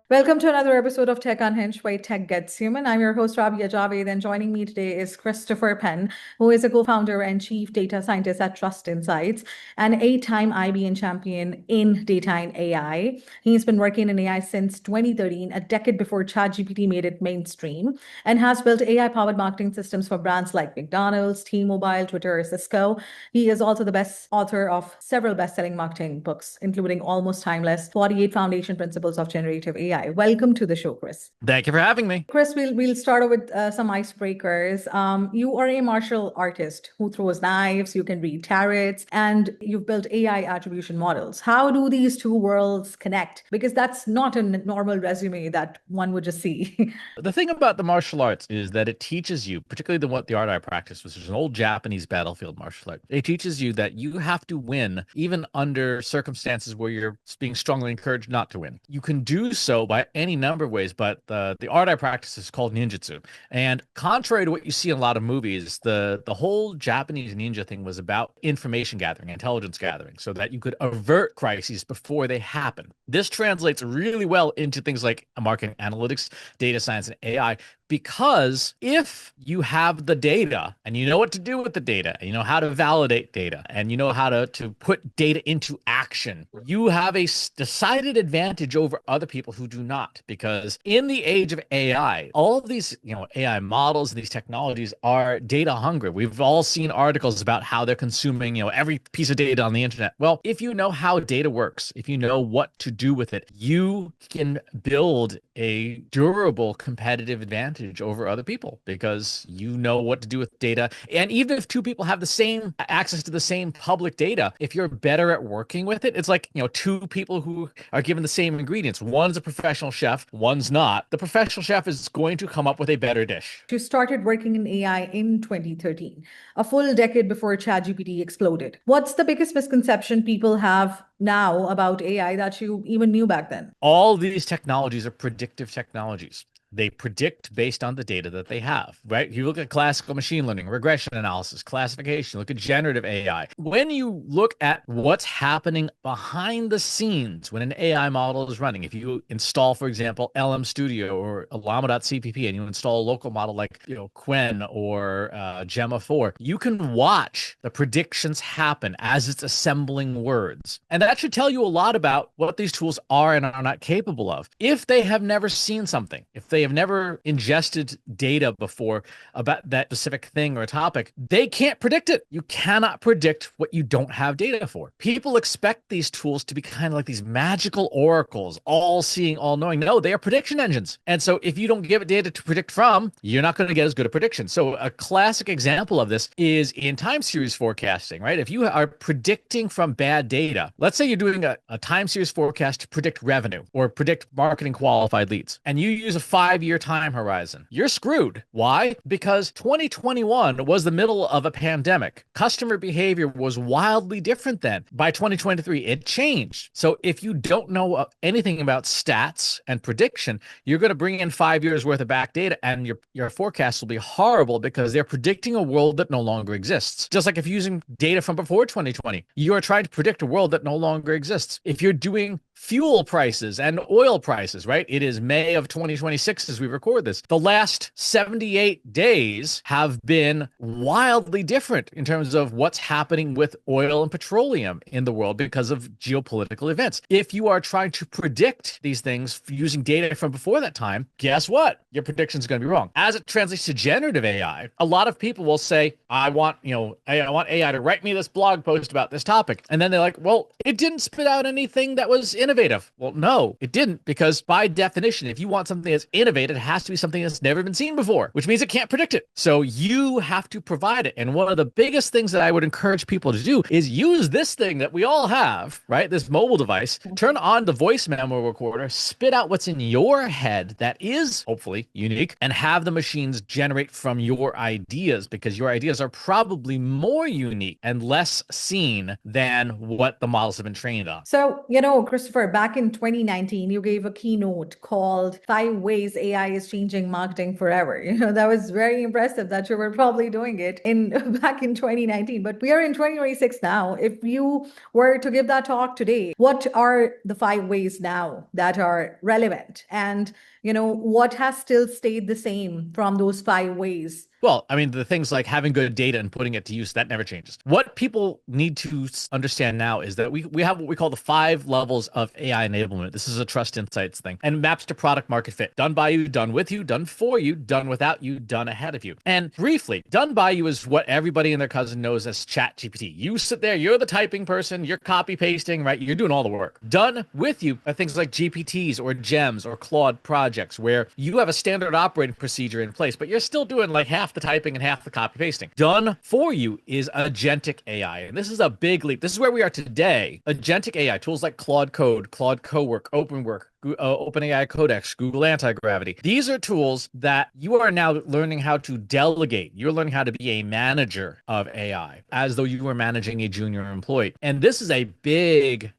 Welcome to another episode of Tech Unhinged, where tech gets human. I'm your host, Rabia Javeed, and joining me today is Christopher Penn, who is a co-founder and chief data scientist at Trust Insights, an eight-time IBM champion in data and AI. He's been working in AI since 2013, a decade before ChatGPT made it mainstream, and has built AI-powered marketing systems for brands like McDonald's, T-Mobile, Twitter, Cisco. He is also the best author of several best-selling marketing books, including Almost Timeless, 48 Foundation Principles of Generative AI. Welcome to the show, Chris. Thank you for having me. Chris, we'll start off with some icebreakers. You are a martial artist who throws knives, you can read tarots, and you've built AI attribution models. How do these two worlds connect? Because that's not a normal resume that one would just see. The thing about the martial arts is that it teaches you, particularly the art I practice, which is an old Japanese battlefield martial art. It teaches you that you have to win even under circumstances where you're being strongly encouraged not to win. You can do so by any number of ways, but the art I practice is called Ninjutsu. And contrary to what you see in a lot of movies, the whole Japanese ninja thing was about information gathering, intelligence gathering, so that you could avert crises before they happen. This translates really well into things like marketing analytics, data science, and AI, because if you have the data and you know what to do with the data, and you know how to validate data, and you know how to put data into action, you have a decided advantage over other people who do not. Because in the age of AI, all of these AI models and these technologies are data hungry. We've all seen articles about how they're consuming every piece of data on the internet. Well, if you know how data works, if you know what to do with it, you can build a durable competitive advantage over other people because you know what to do with data. And even if two people have the same access to the same public data, if you're better at working with it, it's like, two people who are given the same ingredients. One's a professional chef, one's not. The professional chef is going to come up with a better dish. You started working in AI in 2013, a full decade before ChatGPT exploded. What's the biggest misconception people have now about AI that you even knew back then? All these technologies are predictive technologies. They predict based on the data that they have, right? You look at classical machine learning, regression analysis, classification, look at generative AI. When you look at what's happening behind the scenes when an AI model is running, if you install, for example, LM Studio or Llama.cpp, and you install a local model like Quen or Gemma 4, you can watch the predictions happen as it's assembling words. And that should tell you a lot about what these tools are and are not capable of. If they have never seen something, if they have never ingested data before about that specific thing or a topic, they can't predict it. You cannot predict what you don't have data for. People expect these tools to be kind of like these magical oracles, all seeing, all knowing. No, they are prediction engines. And so if you don't give it data to predict from, you're not going to get as good a prediction. So a classic example of this is in time series forecasting, right? If you are predicting from bad data, let's say you're doing a time series forecast to predict revenue or predict marketing qualified leads, and you use a 5-year time horizon, you're screwed. Why? Because 2021 was the middle of a pandemic. Customer behavior was wildly different then. By 2023, it changed. So if you don't know anything about stats and prediction, you're going to bring in 5 years worth of back data, and your forecast will be horrible because they're predicting a world that no longer exists. Just like if you're using data from before 2020, you are trying to predict a world that no longer exists. If you're doing fuel prices and oil prices, right? It is May of 2026 as we record this. The last 78 days have been wildly different in terms of what's happening with oil and petroleum in the world because of geopolitical events. If you are trying to predict these things using data from before that time, guess what? Your prediction is going to be wrong. As it translates to generative AI, a lot of people will say, I want AI to write me this blog post about this topic. And then they're like, well, it didn't spit out anything that was innovative. Well, no, it didn't, because by definition, if you want something that's innovative, it has to be something that's never been seen before, which means it can't predict it. So you have to provide it. And one of the biggest things that I would encourage people to do is use this thing that we all have, right? This mobile device, turn on the voice memo recorder, spit out what's in your head that is hopefully unique, and have the machines generate from your ideas, because your ideas are probably more unique and less seen than what the models have been trained on. So, Christopher, Christopher, back in 2019, you gave a keynote called 5 Ways AI is Changing Marketing Forever. That was very impressive that you were probably doing it in back in 2019. But we are in 2026 now. If you were to give that talk today, what are the 5 ways now that are relevant? And what has still stayed the same from those 5 ways? Well, I mean, the things like having good data and putting it to use, that never changes. What people need to understand now is that we have what we call the 5 levels of AI enablement. This is a trust insights thing and maps to product market fit. Done by you, done with you, done for you, done without you, done ahead of you. And briefly, done by you is what everybody and their cousin knows as ChatGPT. You sit there, you're the typing person, you're copy pasting, right? You're doing all the work. Done with you are things like GPTs or GEMs or Claude projects where you have a standard operating procedure in place, but you're still doing like half the typing and half the copy pasting. Done for you is agentic AI. And this is a big leap. This is where we are today. Agentic AI, tools like Claude Code, Claude Cowork, OpenWork, OpenAI Codex, Google Anti-Gravity. These are tools that you are now learning how to delegate. You're learning how to be a manager of AI as though you were managing a junior employee. And this is a big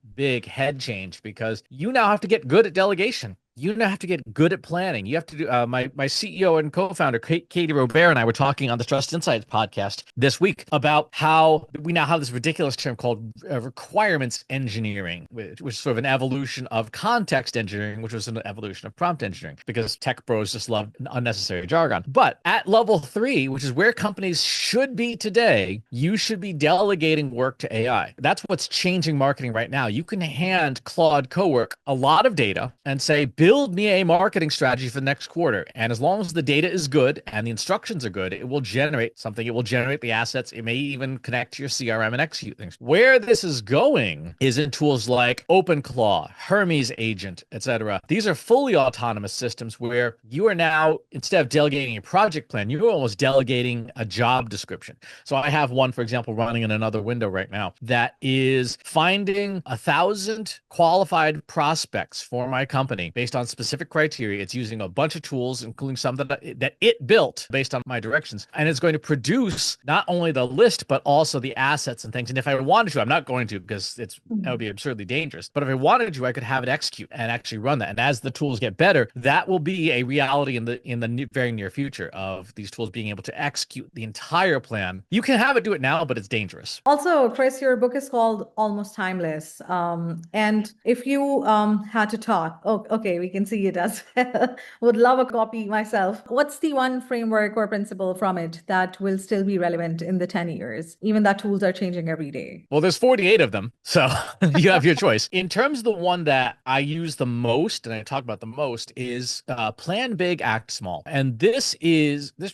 head change because you now have to get good at delegation. You now have to get good at planning. You have to do, my CEO and co-founder, Katie Robert, and I were talking on the Trust Insights podcast this week about how we now have this ridiculous term called requirements engineering, which is sort of an evolution of context engineering, which was an evolution of prompt engineering, because tech bros just love unnecessary jargon. But at level 3, which is where companies should be today, you should be delegating work to AI. That's what's changing marketing right now. You can hand Claude Cowork a lot of data and say, build me a marketing strategy for the next quarter. And as long as the data is good and the instructions are good, it will generate something. It will generate the assets. It may even connect to your CRM and execute things. Where this is going is in tools like OpenClaw, Hermes Agent, etc. These are fully autonomous systems where you are now, instead of delegating a project plan, you're almost delegating a job description. So I have one, for example, running in another window right now that is finding 1,000 qualified prospects for my company based on specific criteria. It's using a bunch of tools, including some that it built based on my directions. And it's going to produce not only the list, but also the assets and things. And if I wanted to, I'm not going to because that would be absurdly dangerous. But if I wanted to, I could have it execute and actually run that. And as the tools get better, that will be a reality in the very near future of these tools being able to execute the entire plan. You can have it do it now, but it's dangerous. Also, Chris, your book is called Almost Timeless. And if you had to talk, okay, we can see it as well. Would love a copy myself. What's the one framework or principle from it that will still be relevant in the 10 years, even that tools are changing every day? Well, there's 48 of them, so you have your choice. In terms of the one that I use the most, and I talk about the most, is plan big, act small. And this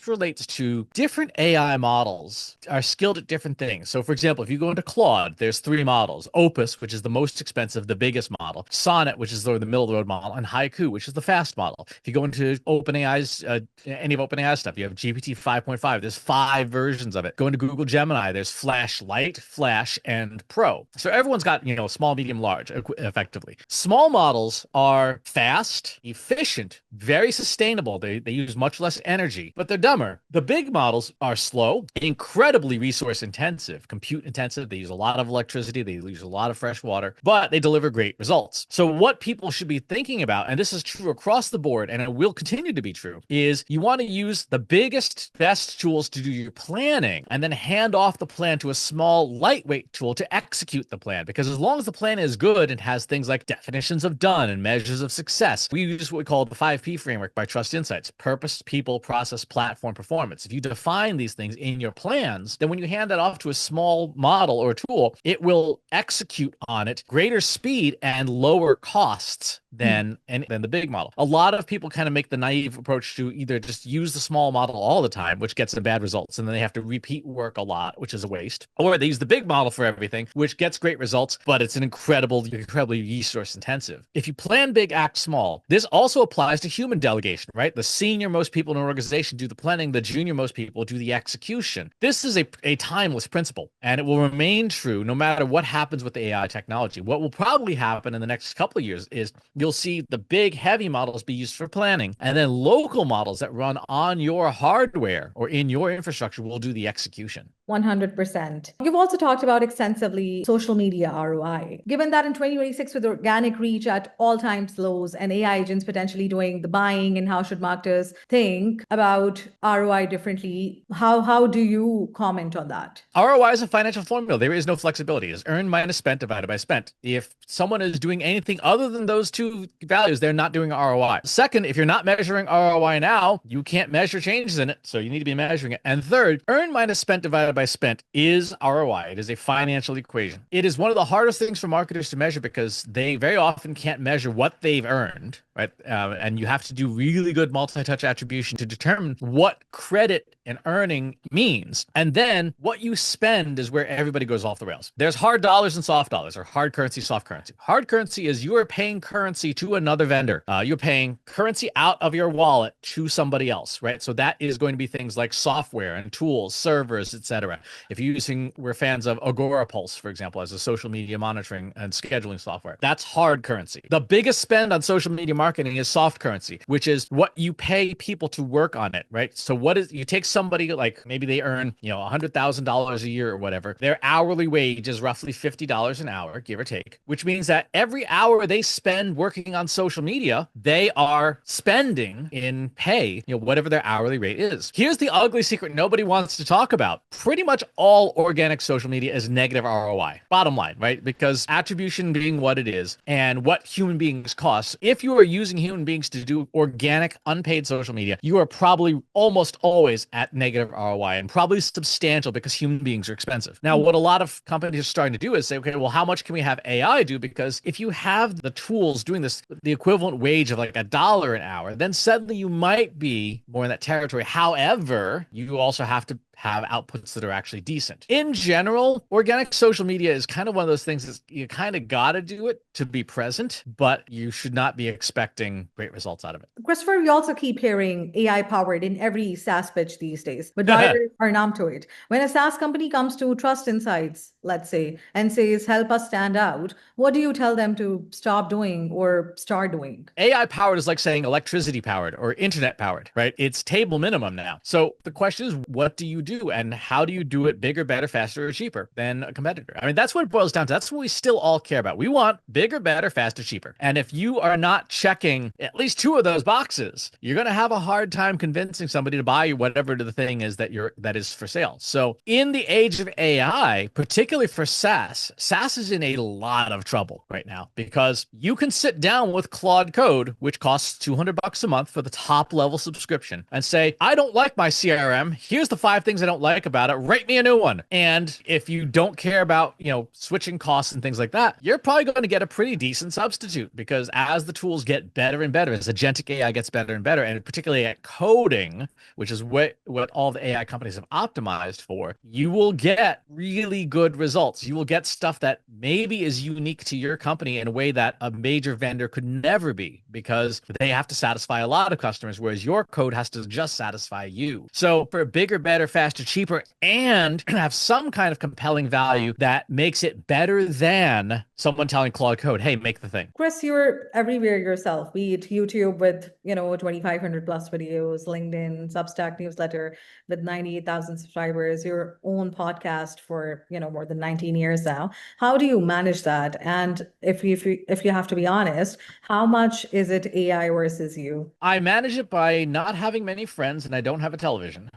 relates to different AI models are skilled at different things. So for example, if you go into Claude, there's 3 models: Opus, which is the most expensive, the biggest model; Sonnet, which is the middle of the road model; and Haiku, which is the fast model. If you go into OpenAI's, any of OpenAI's stuff, you have GPT 5.5. There's 5 versions of it. Go into Google Gemini, there's Flash Lite, Flash, and Pro. So everyone's got, small, medium, large, effectively. Small models are fast, efficient, very sustainable. They use much less energy, but they're dumber. The big models are slow, incredibly resource intensive, compute intensive. They use a lot of electricity. They use a lot of fresh water, but they deliver great results. So what people should be thinking about, and this is true across the board, and it will continue to be true, is you want to use the biggest, best tools to do your planning and then hand off the plan to a small, lightweight tool to execute the plan. Because as long as the plan is good and has things like definitions of done and measures of success, we use what we call the 5P framework by Trust Insights: purpose, people, process, platform, performance. If you define these things in your plans, then when you hand that off to a small model or tool, it will execute on it greater speed and lower costs than the big model. A lot of people kind of make the naive approach to either just use the small model all the time, which gets them bad results, and then they have to repeat work a lot, which is a waste. Or they use the big model for everything, which gets great results, but it's an incredibly resource intensive. If you plan big, act small, this also applies to human delegation, right? The senior most people in an organization do the planning, the junior most people do the execution. This is a timeless principle, and it will remain true no matter what happens with the AI technology. What will probably happen in the next couple of years is you'll see the big, heavy models be used for planning, and then local models that run on your hardware or in your infrastructure will do the execution. 100%. You've also talked about extensively social media ROI. Given that in 2026, with organic reach at all-time lows and AI agents potentially doing the buying, and how should marketers think about ROI differently? How do you comment on that? ROI is a financial formula. There is no flexibility. It's earned minus spent divided by spent. If someone is doing anything other than those two values, they're not doing ROI. Second, if you're not measuring ROI now, you can't measure changes in it. So you need to be measuring it. And third, earned minus spent divided by spent is ROI. It is a financial equation. It is one of the hardest things for marketers to measure because they very often can't measure what they've earned, right? And you have to do really good multi-touch attribution to determine what credit and earning means. And then what you spend is where everybody goes off the rails. There's hard dollars and soft dollars, or hard currency, soft currency. Hard currency is you are paying currency to another vendor. You're paying currency out of your wallet to somebody else, right? So that is going to be things like software and tools, servers, etc. If you're we're fans of Agorapulse, for example, as a social media monitoring and scheduling software. That's hard currency. The biggest spend on social media marketing is soft currency, which is what you pay people to work on it, right? So you take somebody, like maybe they earn, $100,000 a year or whatever. Their hourly wage is roughly $50 an hour, give or take, which means that every hour they spend working on social media, they are spending in pay, whatever their hourly rate is. Here's the ugly secret nobody wants to talk about. Pretty much all organic social media is negative ROI. Bottom line, right? Because attribution being what it is and what human beings cost, if you are using human beings to do organic, unpaid social media, you are probably almost always at negative ROI, and probably substantial because human beings are expensive. Now, what a lot of companies are starting to do is say, okay, well, how much can we have AI do? Because if you have the tools doing this, the equivalent wage of like $1 an hour, then suddenly you might be more in that territory. However, you also have to have outputs that are actually decent. In general, organic social media is kind of one of those things that you kind of got to do it to be present, but you should not be expecting great results out of it. Christopher, we also keep hearing AI powered in every SaaS pitch these days, but buyers are numb to it. When a SaaS company comes to Trust Insights, let's say, and says, help us stand out, what do you tell them to stop doing or start doing? AI powered is like saying electricity powered or internet powered, right? It's table minimum now. So the question is, what do you do, and how do you do it bigger, better, faster, or cheaper than a competitor? I mean, that's what it boils down to. That's what we still all care about. We want bigger, better, faster, cheaper. And if you are not checking at least two of those boxes, you're going to have a hard time convincing somebody to buy you whatever the thing is that is for sale. So in the age of AI, particularly for SaaS is in a lot of trouble right now, because you can sit down with Claude Code, which costs $200 a month for the top level subscription, and say, I don't like my CRM. Here's the 5 things I don't like about it. Write me a new one. And if you don't care about, switching costs and things like that, you're probably going to get a pretty decent substitute, because as the tools get better and better, as agentic AI gets better and better, and particularly at coding, which is what all the AI companies have optimized for, you will get really good results. You will get stuff that maybe is unique to your company in a way that a major vendor could never be, because they have to satisfy a lot of customers, whereas your code has to just satisfy you. So for bigger, better, faster, cheaper, and have some kind of compelling value that makes it better than someone telling Claude Code, hey, make the thing. Chris, you're everywhere yourself, be it YouTube with, 2,500 plus videos, LinkedIn, Substack newsletter with 98,000 subscribers, your own podcast for, more than 19 years now. How do you manage that? And if you have to be honest, how much is it AI versus you? I manage it by not having many friends, and I don't have a television.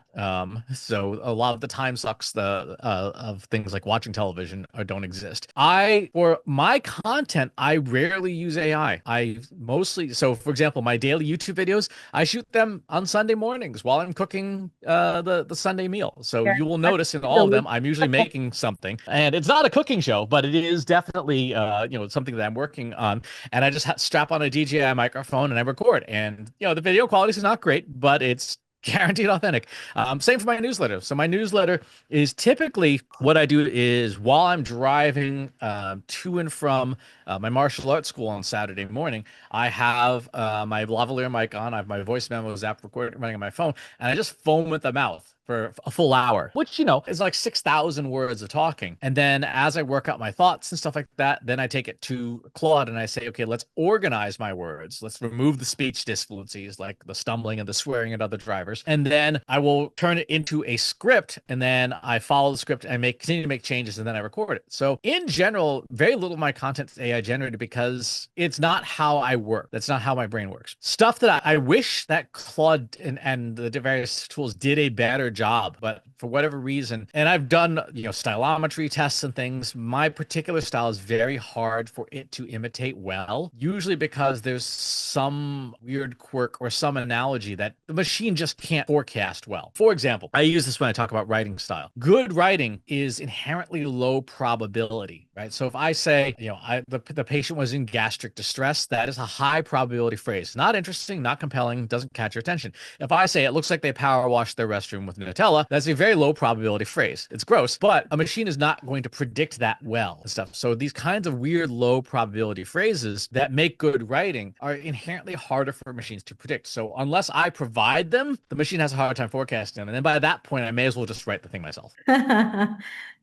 So a lot of the time sucks of things like watching television don't exist. For my content, I rarely use AI. So for example, my daily YouTube videos, I shoot them on Sunday mornings while I'm cooking the Sunday meal. So you will notice in all of them, I'm usually making something, and it's not a cooking show, but it is definitely something that I'm working on. And I just strap on a DJI microphone and I record. And the video quality is not great, but it's guaranteed authentic. Same for my newsletter. So my newsletter is typically, what I do is while I'm driving to and from my martial arts school on Saturday morning, I have my lavalier mic on. I have my voice memos app running on my phone, and I just foam at the mouth for a full hour, which, you know, is like 6,000 words of talking. And then as I work out my thoughts and stuff like that, then I take it to Claude and I say, okay, let's organize my words. Let's remove the speech disfluencies like the stumbling and the swearing and other drivers. And then I will turn it into a script, and then I follow the script and continue to make changes, and then I record it. So in general, very little of my content is AI generated because it's not how I work. That's not how my brain works. Stuff that I wish that Claude and the various tools did a better job, but for whatever reason, and I've done, you know, stylometry tests and things, my particular style is very hard for it to imitate well, usually because there's some weird quirk or some analogy that the machine just can't forecast well. For example, I use this when I talk about writing style. Good writing is inherently low probability, right? So if I say, you know, the patient was in gastric distress, that is a high probability phrase. Not interesting, not compelling, doesn't catch your attention. If I say it looks like they power washed their restroom with Nutella, that's a very low probability phrase. It's gross, but a machine is not going to predict that well and stuff. So these kinds of weird low probability phrases that make good writing are inherently harder for machines to predict. So unless I provide them, the machine has a hard time forecasting them. And then by that point, I may as well just write the thing myself.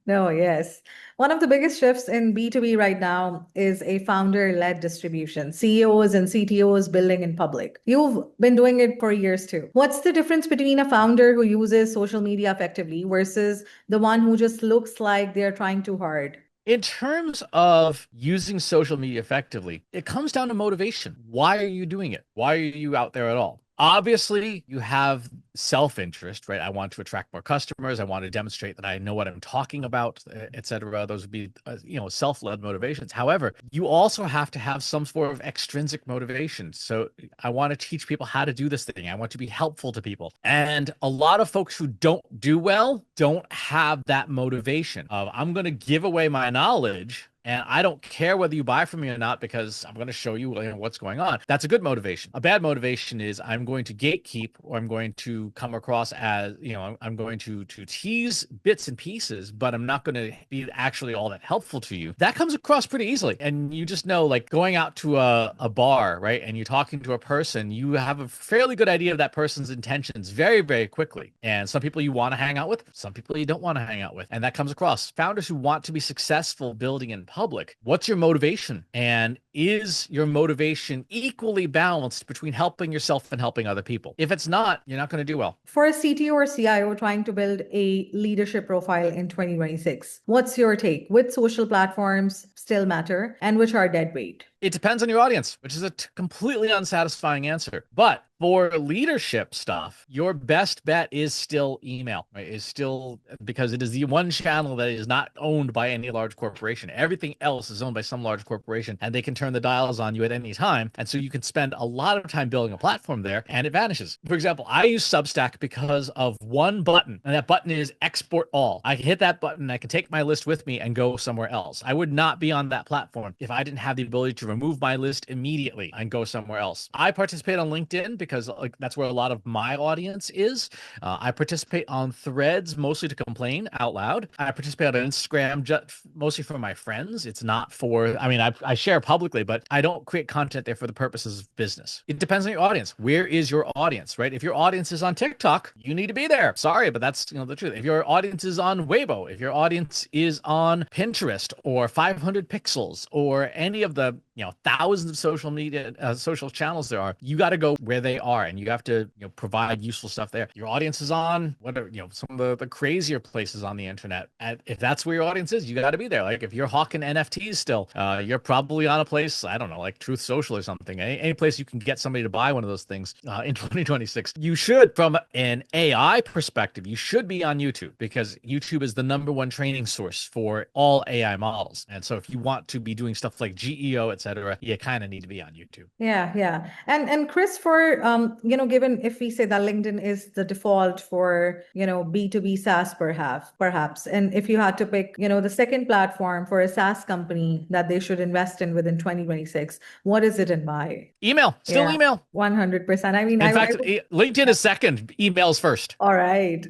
No, yes. One of the biggest shifts in B2B right now is a founder-led distribution, CEOs and CTOs building in public. You've been doing it for years too. What's the difference between a founder who uses social media effectively versus the one who just looks like they're trying too hard? In terms of using social media effectively, it comes down to motivation. Why are you doing it? Why are you out there at all? Obviously, you have self-interest, right? I want to attract more customers. I want to demonstrate that I know what I'm talking about, et cetera. Those would be, you know, self-led motivations. However, you also have to have some sort of extrinsic motivation. So I want to teach people how to do this thing. I want to be helpful to people. And a lot of folks who don't do well don't have that motivation of, I'm going to give away my knowledge, and I don't care whether you buy from me or not because I'm going to show you what's going on. That's a good motivation. A bad motivation is I'm going to gatekeep, or I'm going to come across as, you know, I'm going to tease bits and pieces, but I'm not going to be actually all that helpful to you. That comes across pretty easily. And you just know, like going out to a bar, right? And you're talking to a person, you have a fairly good idea of that person's intentions very, very quickly. And some people you want to hang out with, some people you don't want to hang out with. And that comes across. Founders who want to be successful building in public, what's your motivation? And is your motivation equally balanced between helping yourself and helping other people? If it's not, you're not going to do well. For a CTO or CIO trying to build a leadership profile in 2026, what's your take? Which social platforms still matter and which are dead weight? It depends on your audience, which is a completely unsatisfying answer. But for leadership stuff, your best bet is still email, right? Is still, because it is the one channel that is not owned by any large corporation. Everything else is owned by some large corporation, and they can turn the dials on you at any time. And so you can spend a lot of time building a platform there, and it vanishes. For example, I use Substack because of one button, and that button is export all. I can hit that button, I can take my list with me and go somewhere else. I would not be on that platform if I didn't have the ability to remove my list immediately and go somewhere else. I participate on LinkedIn because that's where a lot of my audience is. I participate on Threads mostly to complain out loud. I participate on Instagram mostly for my friends. It's not for, I mean, I share publicly, but I don't create content there for the purposes of business. It depends on your audience. Where is your audience, right? If your audience is on TikTok, you need to be there. Sorry, but that's, you know, the truth. If your audience is on Weibo, if your audience is on Pinterest or 500 Pixels or any of the, you know, thousands of social media, social channels there are, you got to go where they are, and you have to, you know, provide useful stuff there. Your audience is on whatever, you know, some of the crazier places on the internet. And if that's where your audience is, you got to be there. Like if you're hawking NFTs still, you're probably on a place, I don't know, like Truth Social or something. Any place you can get somebody to buy one of those things in 2026. You should, from an AI perspective, you should be on YouTube, because YouTube is the #1 training source for all AI models. And so if you want to be doing stuff like GEO, etc., you kind of need to be on YouTube. Yeah. And Chris, for you know, given if we say that LinkedIn is the default for, you know, B2B SaaS perhaps, and if you had to pick, you know, the second platform for a SaaS company that they should invest in within 2026, what is it and why? Email, still email. 100%. I mean, in fact, LinkedIn is second, emails first. All right.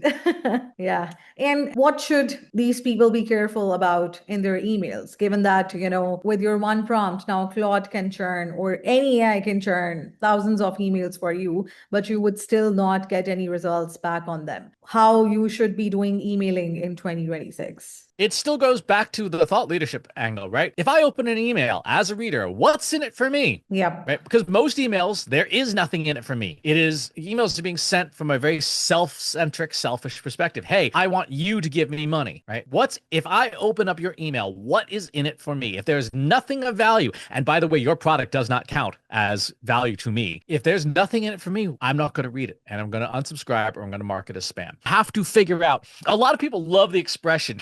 Yeah. And what should these people be careful about in their emails, given that, you know, with your one prompt, now now Claude can churn or any AI can churn thousands of emails for you, but you would still not get any results back on them. How you should be doing emailing in 2026. It still goes back to the thought leadership angle, right? If I open an email as a reader, what's in it for me? Yep. Right? Because most emails, there is nothing in it for me. It is emails are being sent from a very self-centric, selfish perspective. Hey, I want you to give me money, right? If I open up your email, what is in it for me? If there's nothing of value, and by the way, your product does not count as value to me. If there's nothing in it for me, I'm not going to read it and I'm going to unsubscribe or I'm going to mark it as spam. Have to figure out. A lot of people love the expression,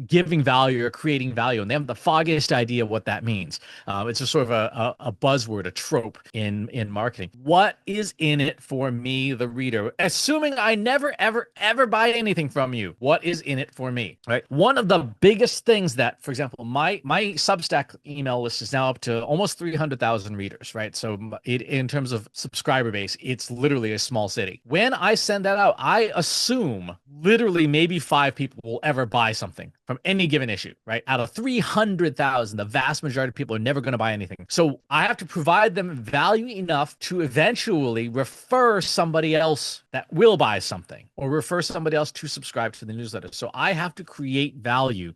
giving value or creating value, and they have the foggiest idea what that means. It's just sort of a buzzword, a trope in marketing. What is in it for me, the reader? Assuming I never, ever, ever buy anything from you, what is in it for me? Right. One of the biggest things that, for example, my Substack email list is now up to almost 300,000 readers. Right. So in terms of subscriber base, it's literally a small city. When I send that out, I assume literally maybe 5 people will ever buy something from any given issue, right? Out of 300,000, the vast majority of people are never going to buy anything. So I have to provide them value enough to eventually refer somebody else that will buy something or refer somebody else to subscribe to the newsletter. So I have to create value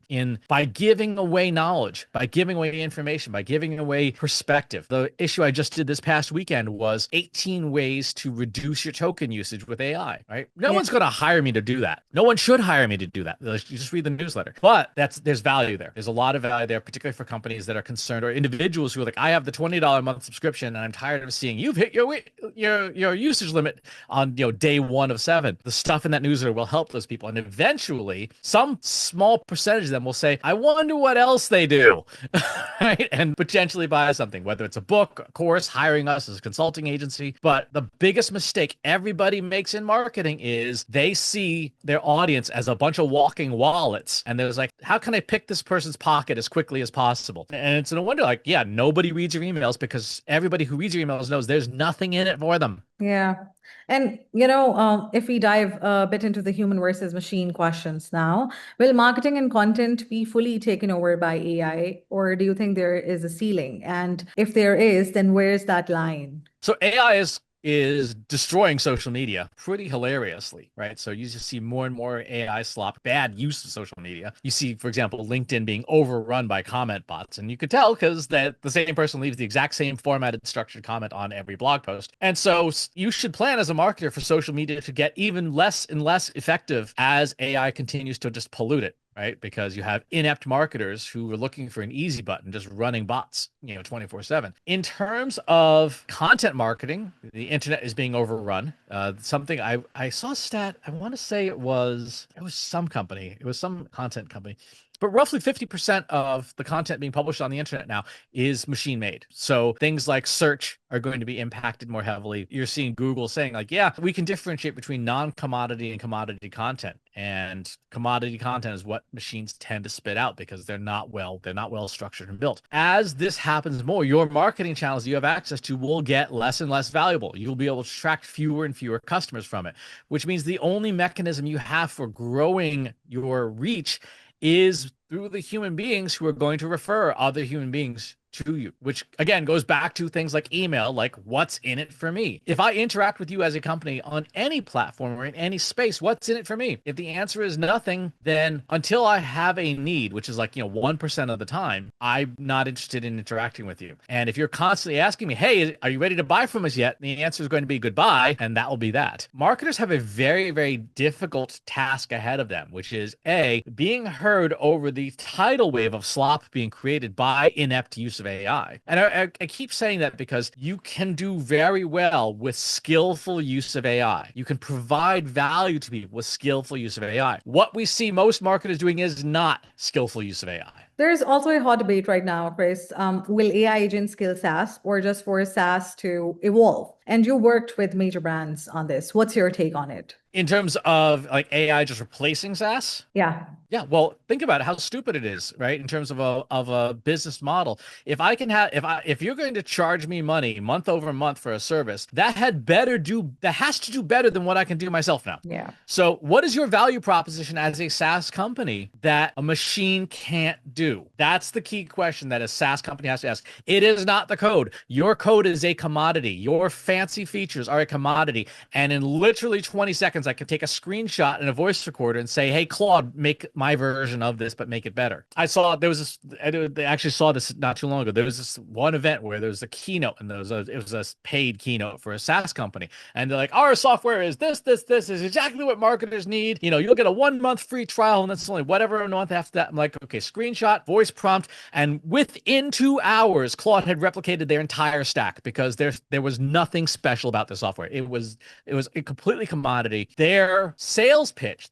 by giving away knowledge, by giving away information, by giving away perspective. The issue I just did this past weekend was 18 ways to reduce your token usage with AI, right? No one's going to hire me to do that. No one should hire me to do that. You just read the newsletter. But there's value there. There's a lot of value there, particularly for companies that are concerned or individuals who are like, I have the $20 a month subscription and I'm tired of seeing you've hit your usage limit on day 1 of 7. The stuff in that newsletter will help those people. And eventually some small percentage of them will say, I wonder what else they do, right? And potentially buy something, whether it's a book, a course, hiring us as a consulting agency. But the biggest mistake everybody makes in marketing is they see their audience as a bunch of walking wallets. And there's like, how can I pick this person's pocket as quickly as possible? And it's no wonder, like, yeah, nobody reads your emails because everybody who reads your emails knows there's nothing in it for them. Yeah. And, if we dive a bit into the human versus machine questions now, will marketing and content be fully taken over by AI, or do you think there is a ceiling? And if there is, then where's that line? So AI is destroying social media pretty hilariously, right? So you just see more and more AI slop, bad use of social media. You see, for example, LinkedIn being overrun by comment bots, and you could tell because the same person leaves the exact same formatted, structured comment on every blog post. And so you should plan as a marketer for social media to get even less and less effective as AI continues to just pollute it. Right? Because you have inept marketers who are looking for an easy button, just running bots, 24/7. In terms of content marketing, the internet is being overrun. Something I saw a stat, I want to say it was some company, it was some content company. But roughly 50% of the content being published on the internet now is machine made. So things like search are going to be impacted more heavily. You're seeing Google saying like, yeah, we can differentiate between non-commodity and commodity content. And commodity content is what machines tend to spit out because they're not well structured and built. As this happens more, your marketing channels you have access to will get less and less valuable. You'll be able to attract fewer and fewer customers from it, which means the only mechanism you have for growing your reach is through the human beings who are going to refer other human beings to you, which again goes back to things like email, like what's in it for me? If I interact with you as a company on any platform or in any space, what's in it for me? If the answer is nothing, then until I have a need, which is like, 1% of the time, I'm not interested in interacting with you. And if you're constantly asking me, hey, are you ready to buy from us yet? The answer is going to be goodbye. And that will be that. Marketers have a very, very difficult task ahead of them, which is being heard over the tidal wave of slop being created by inept use of AI. And I keep saying that because you can do very well with skillful use of AI. You can provide value to people with skillful use of AI. What we see most marketers doing is not skillful use of AI. There's also a hot debate right now, Chris. Will AI agents kill SaaS or just force SaaS to evolve? And you worked with major brands on this. What's your take on it? In terms of like AI just replacing SaaS? Yeah. Yeah, well, think about it, how stupid it is, right? In terms of a business model. If I can have if you're going to charge me money month over month for a service, that has to do better than what I can do myself now. Yeah. So what is your value proposition as a SaaS company that a machine can't do? That's the key question that a SaaS company has to ask. It is not the code. Your code is a commodity. Your fancy features are a commodity. And in literally 20 seconds, I can take a screenshot and a voice recorder and say, hey, Claude, make my version of this, but make it better. I actually saw this not too long ago. There was this one event where there was a keynote, and it was a paid keynote for a SaaS company. And they're like, our software is this is exactly what marketers need. You'll get a 1 month free trial, and that's only whatever a month after that. I'm like, okay, screenshot, voice prompt. And within 2 hours, Claude had replicated their entire stack because there was nothing special about the software. It was a completely commodity. Their sales pitch,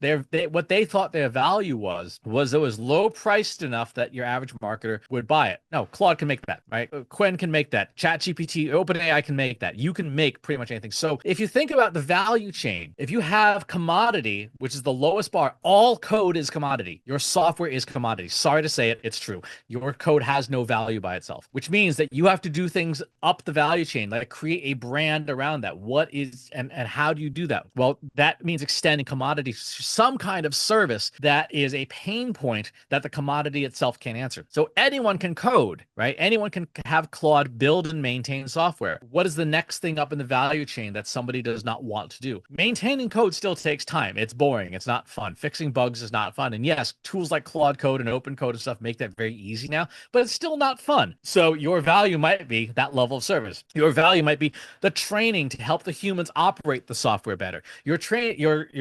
what they thought their value was it was low priced enough that your average marketer would buy it. No, Claude can make that, right? Quen can make that. ChatGPT, OpenAI can make that. You can make pretty much anything. So if you think about the value chain, if you have commodity, which is the lowest bar, all code is commodity. Your software is commodity. Sorry to say it, it's true. Your code has no value by itself, which means that you have to do things up the value chain, like create a brand around that. What is and how do you do that? Well, that means extending commodity to some kind of service that is a pain point that the commodity itself can't answer. So anyone can code, right? Anyone can have Claude build and maintain software. What is the next thing up in the value chain that somebody does not want to do? Maintaining code still takes time. It's boring. It's not fun. Fixing bugs is not fun. And yes, tools like Claude Code and Open Code and stuff make that very easy now, but it's still not fun. So your value might be that level of service. Your value might be the training to help the humans operate the software better. Your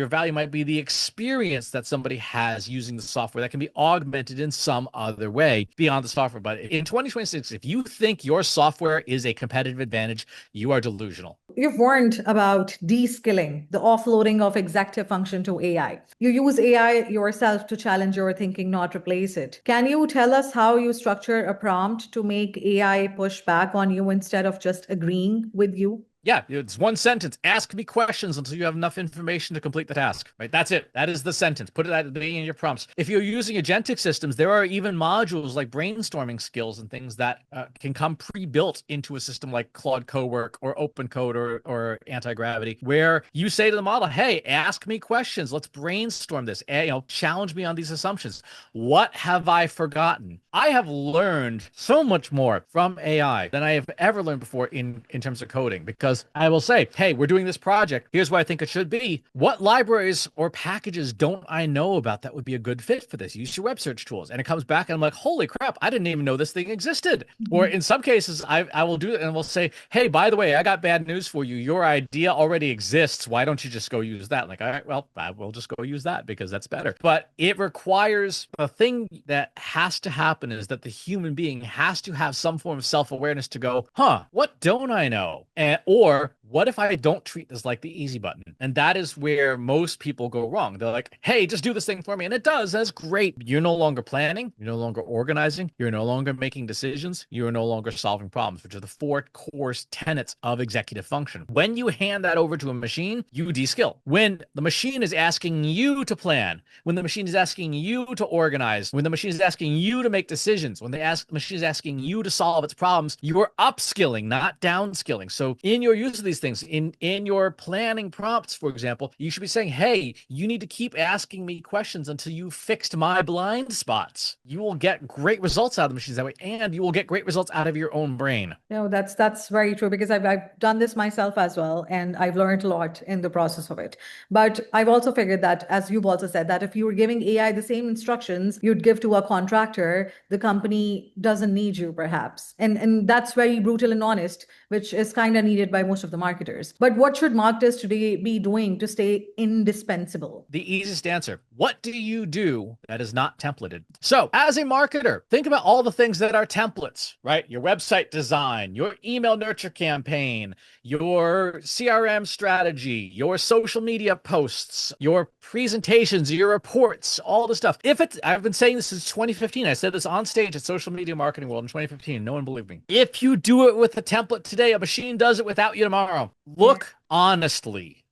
value might be the experience that somebody has using the software that can be augmented in some other way beyond the software. But in 2026, if you think your software is a competitive advantage, you are delusional. You've warned about deskilling, the offloading of executive function to AI. You use AI yourself to challenge your thinking, not replace it. Can you tell us how you structure a prompt to make AI push back on you instead of just agreeing with you? Yeah, it's one sentence. Ask me questions until you have enough information to complete the task, right? That's it. That is the sentence. Put it at the beginning of your prompts. If you're using agentic systems, there are even modules like brainstorming skills and things that can come pre-built into a system like Claude Cowork or Open Code or Anti-Gravity, where you say to the model, hey, ask me questions. Let's brainstorm this. Challenge me on these assumptions. What have I forgotten? I have learned so much more from AI than I have ever learned before in terms of coding, because I will say, hey, we're doing this project. Here's what I think it should be. What libraries or packages don't I know about that would be a good fit for this? Use your web search tools. And it comes back and I'm like, holy crap, I didn't even know this thing existed. Mm-hmm. Or in some cases, I will do it and we'll say, hey, by the way, I got bad news for you. Your idea already exists. Why don't you just go use that? Like, all right, well, I will just go use that because that's better. But it requires the thing that has to happen is that the human being has to have some form of self-awareness to go, what don't I know? Or what if I don't treat this like the easy button? And that is where most people go wrong. They're like, hey, just do this thing for me. And it does. That's great. You're no longer planning. You're no longer organizing. You're no longer making decisions. You're no longer solving problems, which are the 4 core tenets of executive function. When you hand that over to a machine, you de-skill. When the machine is asking you to plan, when the machine is asking you to organize, when the machine is asking you to make decisions, when the machine is asking you to solve its problems, you are upskilling, not downskilling. So in your use of these things, in your planning prompts, for example, you should be saying, hey, you need to keep asking me questions until you fixed my blind spots. You will get great results out of the machines that way, and you will get great results out of your own brain. No, that's very true, because I've done this myself as well, and I've learned a lot in the process of it. But I've also figured that, as you've also said, that if you were giving AI the same instructions you'd give to a contractor, the company doesn't need you, perhaps. And that's very brutal and honest, which is kind of needed by most of the marketers. But what should marketers today be doing to stay indispensable? The easiest answer: what do you do that is not templated? So as a marketer, think about all the things that are templates, right? Your website design, your email nurture campaign, your CRM strategy, your social media posts, your presentations, your reports, all the stuff. I've been saying this since 2015. I said this on stage at Social Media Marketing World in 2015. No one believed me. If you do it with a template today, a machine does it without you tomorrow. tomorrow. Look honestly.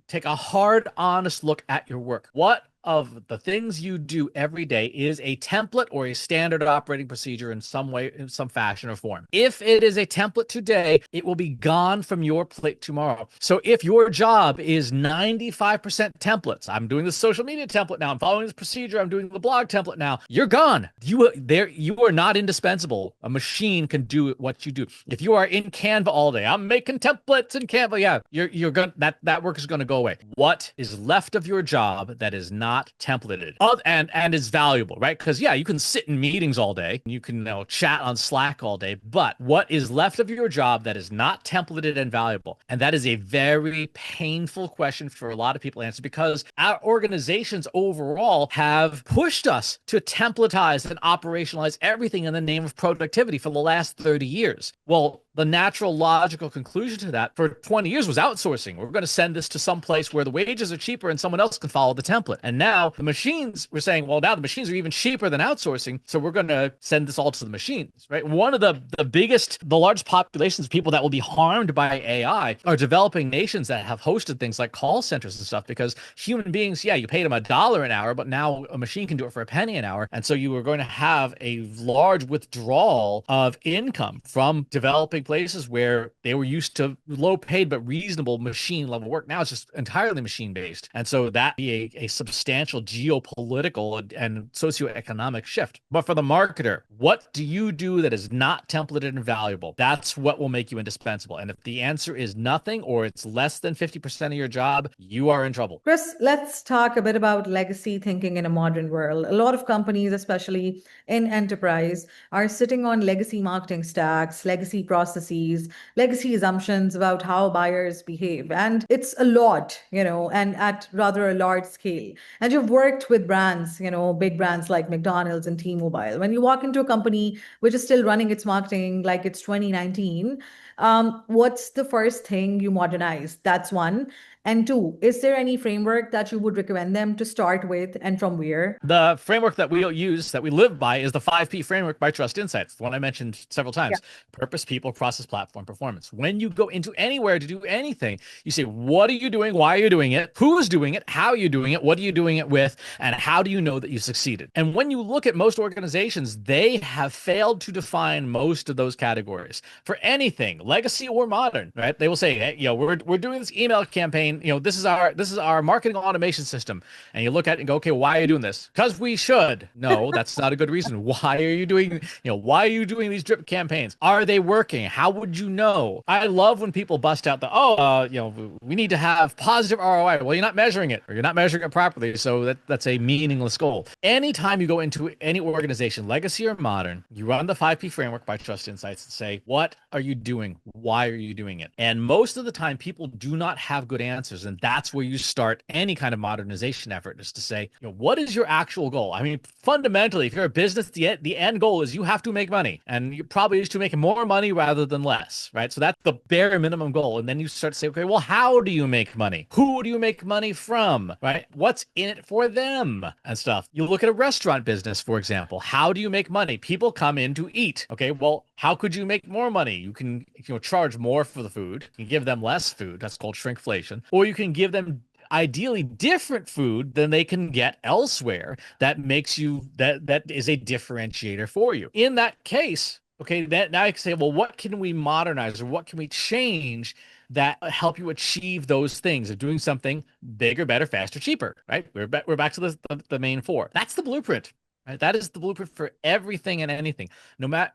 Take a hard, honest look at your work. What of the things you do every day is a template or a standard operating procedure in some way, in some fashion or form? If it is a template today, it will be gone from your plate tomorrow. So if your job is 95% templates, I'm doing the social media template now, I'm following this procedure, I'm doing the blog template now, you're gone. You are not indispensable. A machine can do what you do. If you are in Canva all day, I'm making templates in Canva, yeah, you're gonna that work is going to go away. What is left of your job that is not templated and is valuable, right? Because yeah, you can sit in meetings all day, you can chat on Slack all day, but what is left of your job that is not templated and valuable? And that is a very painful question for a lot of people to answer, because our organizations overall have pushed us to templatize and operationalize everything in the name of productivity for the last 30 years. Well, the natural logical conclusion to that for 20 years was outsourcing. We're going to send this to some place where the wages are cheaper and someone else can follow the template. And now the machines, we're saying, well, now the machines are even cheaper than outsourcing, so we're going to send this all to the machines, right? One of the largest populations of people that will be harmed by AI are developing nations that have hosted things like call centers and stuff, because human beings, yeah, you paid them $1 an hour, but now a machine can do it for a penny an hour. And so you are going to have a large withdrawal of income from developing places where they were used to low paid but reasonable machine level work. Now it's just entirely machine based. And so that be a substantial geopolitical and socioeconomic shift. But for the marketer, what do you do that is not templated and valuable? That's what will make you indispensable. And if the answer is nothing, or it's less than 50% of your job, you are in trouble. Chris, let's talk a bit about legacy thinking in a modern world. A lot of companies, especially in enterprise, are sitting on legacy marketing stacks, legacy processes, legacy assumptions about how buyers behave. And it's a lot, and at rather a large scale. And you've worked with brands, big brands like McDonald's and T-Mobile. When you walk into a company which is still running its marketing like it's 2019, what's the first thing you modernize? That's one. And two, is there any framework that you would recommend them to start with, and from where? The framework that we use, that we live by, is the 5P framework by Trust Insights, the one I mentioned several times. Yeah. Purpose, people, process, platform, performance. When you go into anywhere to do anything, you say, what are you doing? Why are you doing it? Who's doing it? How are you doing it? What are you doing it with? And how do you know that you succeeded? And when you look at most organizations, they have failed to define most of those categories for anything, legacy or modern, right? They will say, hey, we're doing this email campaign. This is our marketing automation system. And you look at it and go, okay, why are you doing this? Because we should. No, that's not a good reason. Why are you doing these drip campaigns? Are they working? How would you know? I love when people bust out we need to have positive ROI. Well, you're not measuring it, or you're not measuring it properly. So that's a meaningless goal. Anytime you go into any organization, legacy or modern, you run the 5P framework by Trust Insights and say, what are you doing? Why are you doing it? And most of the time, people do not have good answers. And that's where you start any kind of modernization effort, is to say, what is your actual goal? I mean, fundamentally, if you're a business, the end goal is you have to make money, and you probably used to make more money rather than less, right? So that's the bare minimum goal. And then you start to say, okay, well, how do you make money? Who do you make money from, right? What's in it for them and stuff? You look at a restaurant business, for example. How do you make money? People come in to eat. Okay, well, how could you make more money? You can charge more for the food. You can give them less food. That's called shrinkflation. Or you can give them ideally different food than they can get elsewhere. That makes that is a differentiator for you. In that case, okay, now I can say, well, what can we modernize, or what can we change that help you achieve those things of doing something bigger, better, faster, cheaper, right? We're back to the main four. That's the blueprint. Right? That is the blueprint for everything and anything. No matter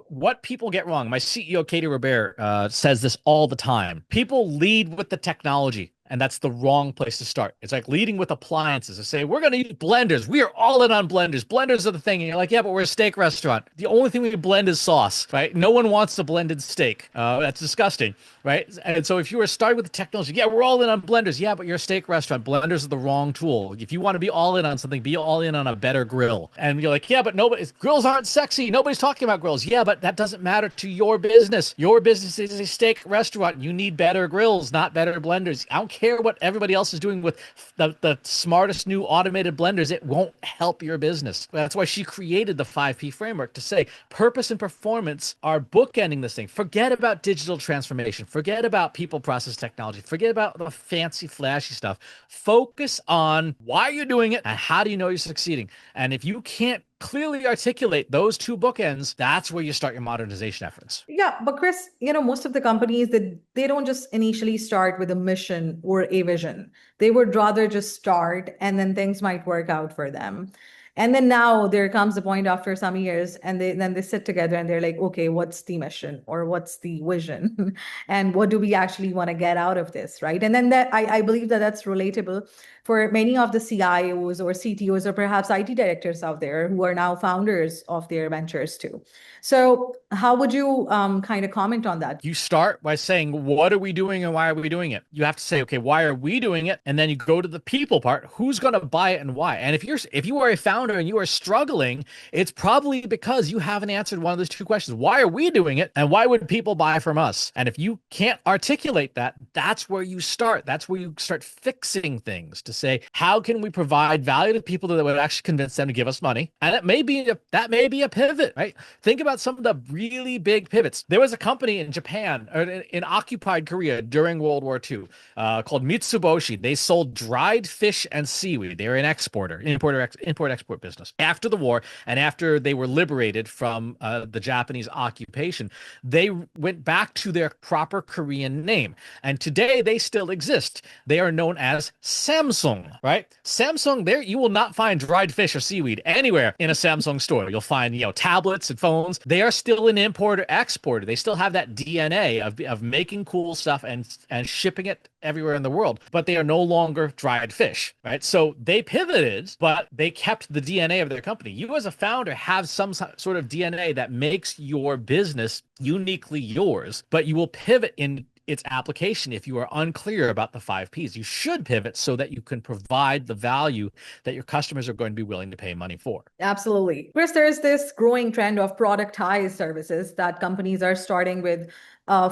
what people get wrong. My CEO, Katie Robert, says this all the time. People lead with the technology, and that's the wrong place to start. It's like leading with appliances. To say, we're going to use blenders. We are all in on blenders. Blenders are the thing. And you're like, yeah, but we're a steak restaurant. The only thing we can blend is sauce, right? No one wants a blended steak. That's disgusting, right? And so if you were starting with the technology, yeah, we're all in on blenders. Yeah, but you're a steak restaurant. Blenders are the wrong tool. If you want to be all in on something, be all in on a better grill. And you're like, yeah, but grills aren't sexy. Nobody's talking about grills. Yeah, but that doesn't matter to your business. Your business is a steak restaurant. You need better grills, not better blenders. I don't care what everybody else is doing with the smartest new automated blenders. It won't help your business. That's why she created the 5P framework to say purpose and performance are bookending this thing. Forget about digital transformation. Forget about people process technology. Forget about the fancy, flashy stuff. Focus on why you're doing it and how do you know you're succeeding. And if you can't clearly articulate those two bookends, that's where you start your modernization efforts. Yeah, but Chris, most of the companies that they don't just initially start with a mission or a vision. They would rather just start and then things might work out for them. And then now there comes a point after some years and they sit together and they're like, okay, what's the mission or what's the vision? And what do we actually want to get out of this, right? And then that I believe that that's relatable for many of the CIOs or CTOs or perhaps IT directors out there who are now founders of their ventures too. So how would you kind of comment on that? You start by saying, what are we doing and why are we doing it? You have to say, okay, why are we doing it? And then you go to the people part. Who's going to buy it and why? And if you are a founder and you are struggling, it's probably because you haven't answered one of those two questions. Why are we doing it? And why would people buy from us? And if you can't articulate that, that's where you start. That's where you start fixing things to say, how can we provide value to people that would actually convince them to give us money? And that may be a pivot, right? Think about some of the really big pivots. There was a company in Japan or in occupied Korea during World War II called Mitsubishi. They sold dried fish and seaweed. They were an import-export business. After the war and after they were liberated from the Japanese occupation, they went back to their proper Korean name. And today they still exist. They are known as Samsung, right? Samsung, there you will not find dried fish or seaweed anywhere in a Samsung store. You'll find, tablets and phones. They are still an importer-exporter. They still have that DNA of making cool stuff and shipping it everywhere in the world, but they are no longer dried fish, right? So they pivoted, but they kept the DNA of their company. You as a founder have some sort of DNA that makes your business uniquely yours, but you will pivot in its application if you are unclear about the 5 Ps. You should pivot so that you can provide the value that your customers are going to be willing to pay money for. Absolutely. Chris, there's this growing trend of productized services that companies are starting with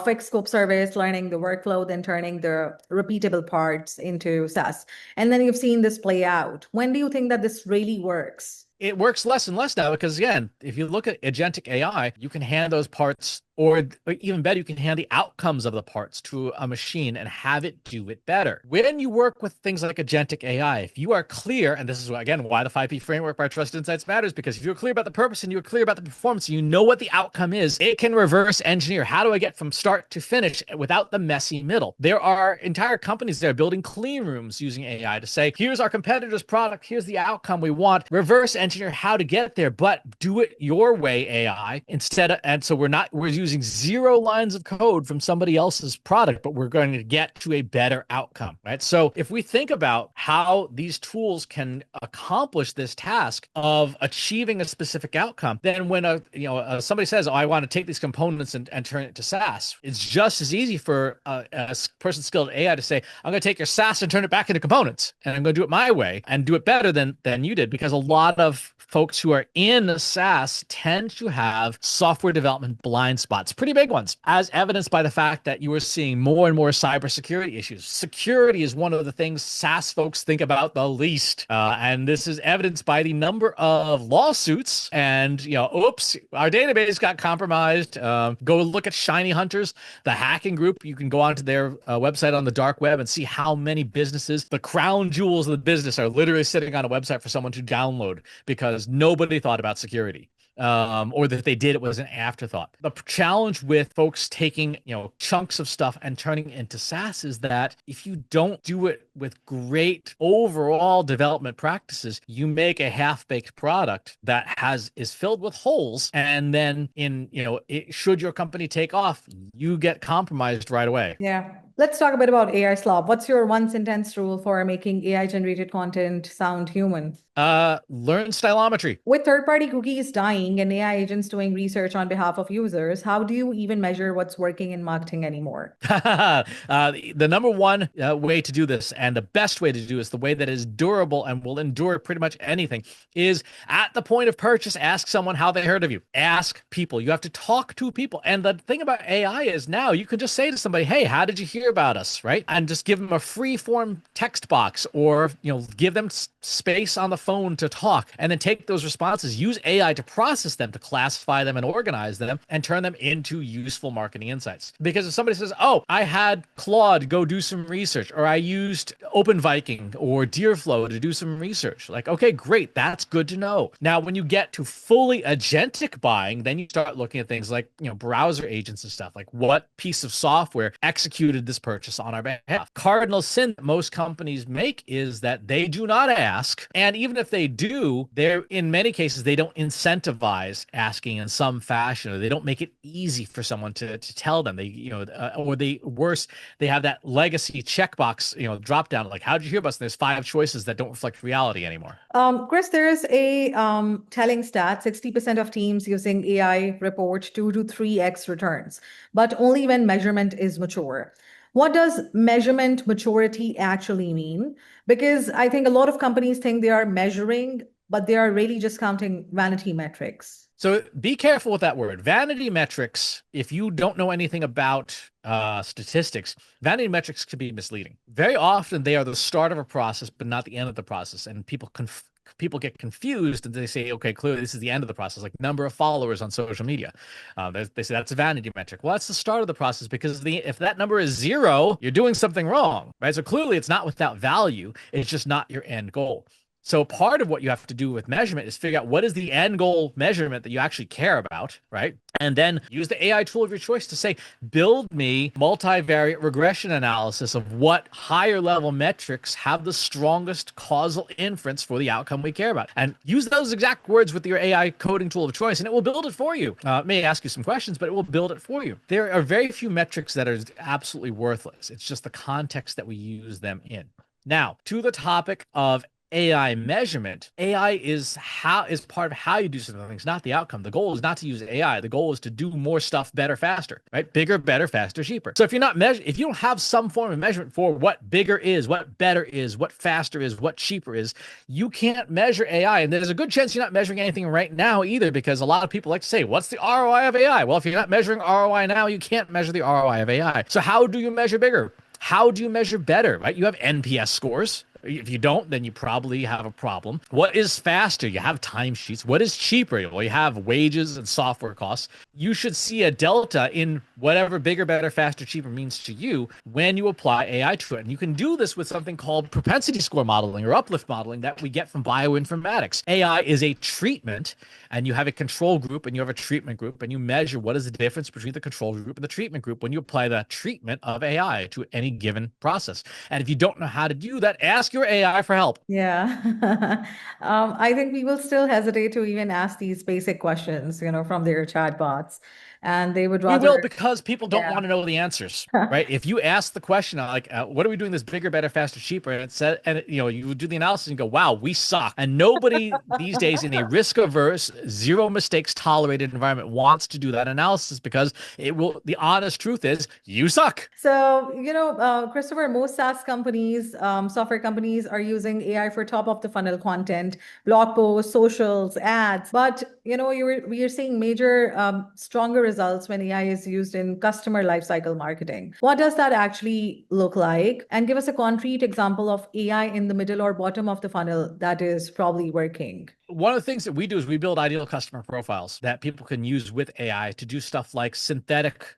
fixed scope service, learning the workflow, then turning the repeatable parts into SaaS. And then you've seen this play out. When do you think that this really works? It works less and less now because, again, if you look at agentic AI, you can hand those parts, or even better, you can hand the outcomes of the parts to a machine and have it do it better. When you work with things like agentic AI, if you are clear, and this is, again, why the 5P framework by Trusted Insights matters, because if you're clear about the purpose and you're clear about the performance, you know what the outcome is, it can reverse engineer. How do I get from start to finish without the messy middle? There are entire companies that are building clean rooms using AI to say, here's our competitor's product, here's the outcome we want, reverse engineer how to get there, but do it your way, AI, instead of, and so we're using 0 lines of code from somebody else's product, but we're going to get to a better outcome, right? So if we think about how these tools can accomplish this task of achieving a specific outcome, then when somebody says, oh, I want to take these components and turn it to SaaS, it's just as easy for a person skilled at AI to say, I'm going to take your SaaS and turn it back into components, and I'm going to do it my way and do it better than you did, because a lot of folks who are in SaaS tend to have software development blind spots, pretty big ones, as evidenced by the fact that you are seeing more and more cybersecurity issues. Security is one of the things SaaS folks think about the least. And this is evidenced by the number of lawsuits and, oops, our database got compromised. Go look at Shiny Hunters, the hacking group. You can go onto their website on the dark web and see how many businesses, the crown jewels of the business, are literally sitting on a website for someone to download because nobody thought about security. Or that they did, it was an afterthought. The challenge with folks taking, chunks of stuff and turning it into SaaS is that if you don't do it with great overall development practices, you make a half-baked product that is filled with holes, and then should your company take off, you get compromised right away. Yeah. Let's talk a bit about AI slop. What's your one sentence rule for making AI generated content sound human? Learn stylometry. With third-party cookies dying and AI agents doing research on behalf of users, how do you even measure what's working in marketing anymore? The number one way to do this, and the best way to do this, the way that is durable and will endure pretty much anything, is at the point of purchase, ask someone how they heard of you. Ask people. You have to talk to people. And the thing about AI is now you can just say to somebody, hey, how did you hear about us? Right? And just give them a free form text box, or give them space on the phone to talk, and then take those responses, use AI to process them, to classify them and organize them, and turn them into useful marketing insights. Because if somebody says, oh, I had Claude go do some research, or I used OpenViking or Deerflow to do some research, like, okay, great, that's good to know. Now, when you get to fully agentic buying, then you start looking at things like, browser agents and stuff, like what piece of software executed this purchase on our behalf. Cardinal sin that most companies make is that they do not ask, and even if they do, they're in many cases they don't incentivize asking in some fashion, or they don't make it easy for someone to tell them. Or worse, they have that legacy checkbox drop down, like, how did you hear about us? And there's 5 choices that don't reflect reality anymore. Chris, there is a telling stat: 60% of teams using AI report 2 to 3x returns, but only when measurement is mature. What does measurement maturity actually mean? Because I think a lot of companies think they are measuring, but they are really just counting vanity metrics. So be careful with that word. Vanity metrics, if you don't know anything about statistics, vanity metrics can be misleading. Very often they are the start of a process, but not the end of the process. And people get confused, and they say, okay, clearly this is the end of the process, like number of followers on social media. They say that's a vanity metric. Well, that's the start of the process, because if that number is 0, you're doing something wrong, right? So clearly it's not without value. It's just not your end goal. So part of what you have to do with measurement is figure out what is the end goal measurement that you actually care about, right? And then use the AI tool of your choice to say, build me multivariate regression analysis of what higher level metrics have the strongest causal inference for the outcome we care about. And use those exact words with your AI coding tool of choice, and it will build it for you. It may ask you some questions, but it will build it for you. There are very few metrics that are absolutely worthless. It's just the context that we use them in. Now, to the topic of AI measurement. AI is part of how you do certain things, not the outcome. The goal is not to use AI. The goal is to do more stuff better, faster, right? Bigger, better, faster, cheaper. So if you don't have some form of measurement for what bigger is, what better is, what faster is, what cheaper is, you can't measure AI. And there's a good chance you're not measuring anything right now either, because a lot of people like to say, what's the ROI of AI? Well, if you're not measuring ROI now, you can't measure the ROI of AI. So how do you measure bigger? How do you measure better, right? You have NPS scores. If you don't, then you probably have a problem. What is faster? You have timesheets. What is cheaper? Well, you have wages and software costs. You should see a delta in whatever bigger, better, faster, cheaper means to you when you apply AI to it. And you can do this with something called propensity score modeling or uplift modeling that we get from bioinformatics. AI is a treatment, and you have a control group and you have a treatment group, and you measure what is the difference between the control group and the treatment group when you apply the treatment of AI to any given process. And if you don't know how to do that, ask your AI for help. Yeah. I think people still hesitate to even ask these basic questions, from their chatbots, and they would We will, rather, because people don't want to know the answers, right? If you ask the question like, "What are we doing this bigger, better, faster, cheaper?" and it said, and you would do the analysis and go, "Wow, we suck." And nobody these days in a risk-averse, zero mistakes tolerated environment wants to do that analysis, because it will. The honest truth is, you suck. So, Christopher, most SaaS companies, software companies are using AI for top of the funnel content, blog posts, socials, ads. But, we are seeing major, stronger results when AI is used in customer lifecycle marketing. What does that actually look like? And give us a concrete example of AI in the middle or bottom of the funnel that is probably working. One of the things that we do is we build ideal customer profiles that people can use with AI to do stuff like synthetic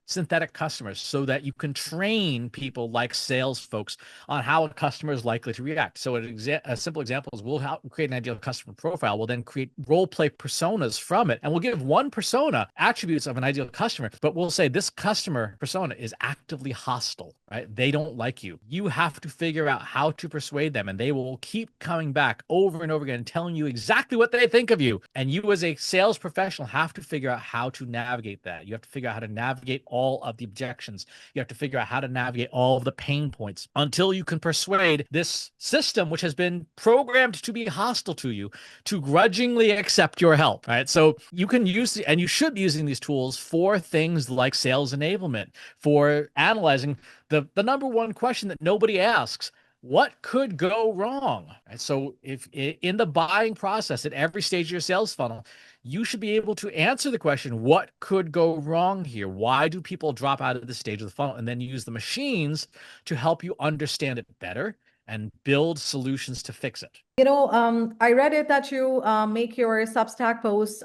customers, so that you can train people like sales folks on how a customer is likely to react. So a simple example is we'll create an ideal customer profile. We'll then create role play personas from it, and we'll give one persona attributes of an ideal customer, but we'll say this customer persona is actively hostile, right? They don't like you. You have to figure out how to persuade them, and they will keep coming back over and over again, telling you exactly exactly what they think of you. And you as a sales professional have to figure out how to navigate that. You have to figure out how to navigate all of the objections. You have to figure out how to navigate all of the pain points until you can persuade this system, which has been programmed to be hostile to you, to grudgingly accept your help, right? So you can use, and you should be using these tools for things like sales enablement, for analyzing the number one question that nobody asks: what could go wrong? And so if in the buying process at every stage of your sales funnel, you should be able to answer the question, what could go wrong here? Why do people drop out of this stage of the funnel? And then use the machines to help you understand it better and build solutions to fix it. I read it that you make your Substack posts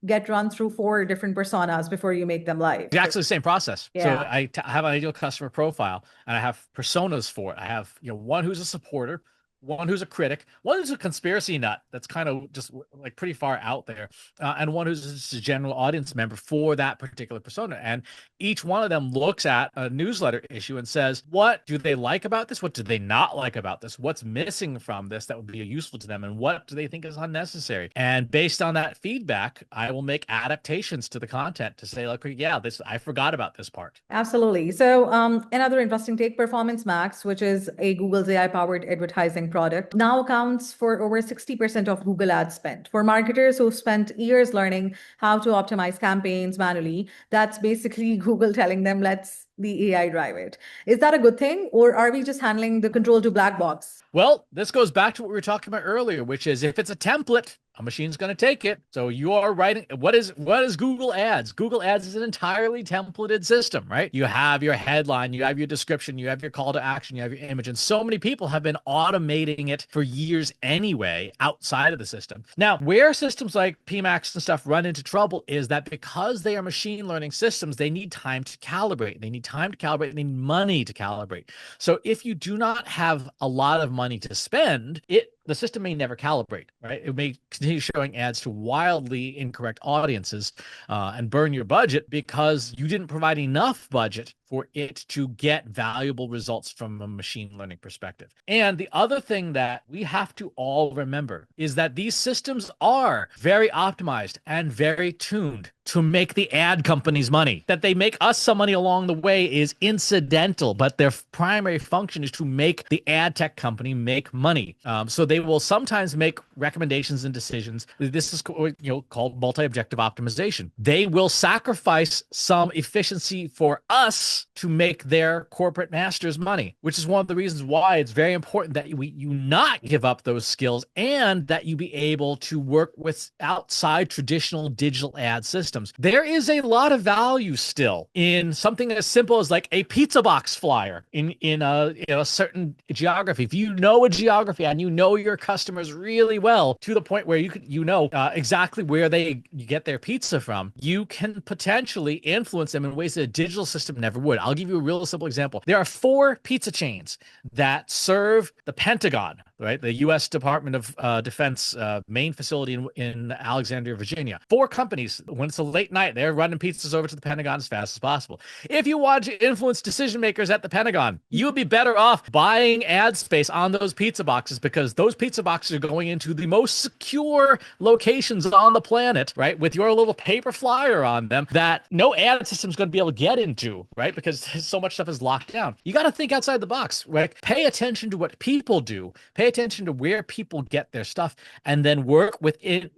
get run through 4 different personas before you make them live. Exactly the same process. Yeah. So I have an ideal customer profile, and I have personas for it. I have, one who's a supporter, one who's a critic, one who's a conspiracy nut that's kind of just like pretty far out there, and one who's just a general audience member for that particular persona. And each one of them looks at a newsletter issue and says, what do they like about this? What do they not like about this? What's missing from this that would be useful to them? And what do they think is unnecessary? And based on that feedback, I will make adaptations to the content to say, like, yeah, I forgot about this part. Absolutely. So another interesting take, Performance Max, which is a Google's AI-powered advertising product, now accounts for over 60% of Google ad spend. For marketers who've spent years learning how to optimize campaigns manually, that's basically Google telling them, let's the AI drive it. Is that a good thing, or are we just handling the control to black box? Well, this goes back to what we were talking about earlier, which is if it's a template, a machine's going to take it. So you are writing, what is Google Ads? Google Ads is an entirely templated system, right? You have your headline, you have your description, you have your call to action, you have your image. And so many people have been automating it for years anyway, outside of the system. Now, where systems like PMax and stuff run into trouble is that because they are machine learning systems, they need time to calibrate. They need time to calibrate, they need money to calibrate. So if you do not have a lot of money to spend, the system may never calibrate, right? It may continue showing ads to wildly incorrect audiences and burn your budget because you didn't provide enough budget for it to get valuable results from a machine learning perspective. And the other thing that we have to all remember is that these systems are very optimized and very tuned to make the ad companies money. That they make us some money along the way is incidental, but their primary function is to make the ad tech company make money. So they will sometimes make recommendations and decisions. This is called multi-objective optimization. They will sacrifice some efficiency for us to make their corporate masters money, which is one of the reasons why it's very important that you not give up those skills and that you be able to work with outside traditional digital ad systems. There is a lot of value still in something as simple as like a pizza box flyer in a certain geography. If you know a geography and you know your customers really well to the point where you know exactly where you get their pizza from, you can potentially influence them in ways that a digital system never would. I'll give you a real simple example. There are 4 pizza chains that serve the Pentagon, right? The U.S. Department of Defense main facility in Alexandria, Virginia. 4 companies, when it's a late night, they're running pizzas over to the Pentagon as fast as possible. If you want to influence decision makers at the Pentagon, you would be better off buying ad space on those pizza boxes, because those pizza boxes are going into the most secure locations on the planet, right? With your little paper flyer on them that no ad system is going to be able to get into, right? Because so much stuff is locked down. You got to think outside the box, right? Pay attention to what people do. Pay attention to where people get their stuff, and then work within